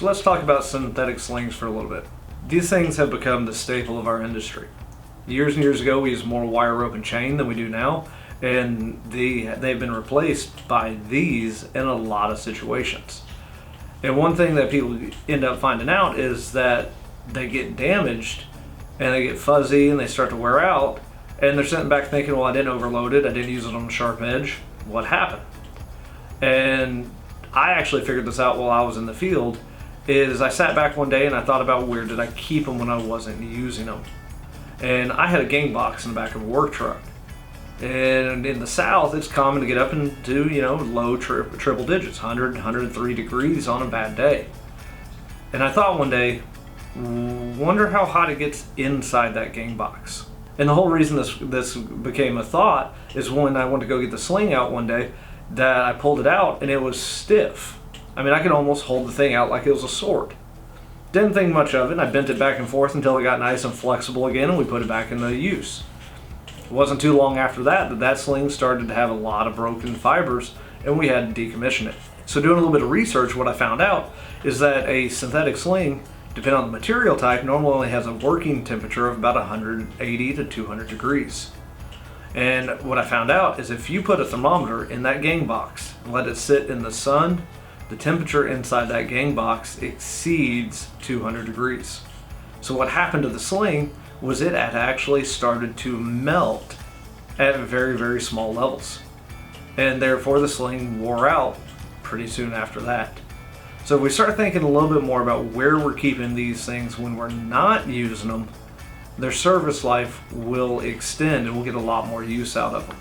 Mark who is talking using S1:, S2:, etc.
S1: So let's talk about synthetic slings for a little bit. These things have become the staple of our industry. Years and years ago we used more wire, rope, and chain than we do now, and they've been replaced by these in a lot of situations. And one thing that people end up finding out is that they get damaged and they get fuzzy and they start to wear out, and they're sitting back thinking, well, I didn't overload it, I didn't use it on a sharp edge, what happened? And I actually figured this out while I was in the field. Is I sat back one day and I thought about where did I keep them when I wasn't using them. And I had a game box in the back of a work truck. And in the South, it's common to get up into, low triple digits, 100, 103 degrees on a bad day. And I thought one day, wonder how hot it gets inside that game box. And the whole reason this became a thought is when I went to go get the sling out one day, that I pulled it out and it was stiff. I mean, I could almost hold the thing out like it was a sword. Didn't think much of it. I bent it back and forth until it got nice and flexible again, and we put it back into use. It wasn't too long after that sling started to have a lot of broken fibers, and we had to decommission it. So doing a little bit of research, what I found out is that a synthetic sling, depending on the material type, normally only has a working temperature of about 180 to 200 degrees. And what I found out is if you put a thermometer in that game box and let it sit in the sun, the temperature inside that game box exceeds 200 degrees. So what happened to the sling was it had actually started to melt at very, very small levels. And therefore the sling wore out pretty soon after that. So if we start thinking a little bit more about where we're keeping these things when we're not using them, their service life will extend and we'll get a lot more use out of them.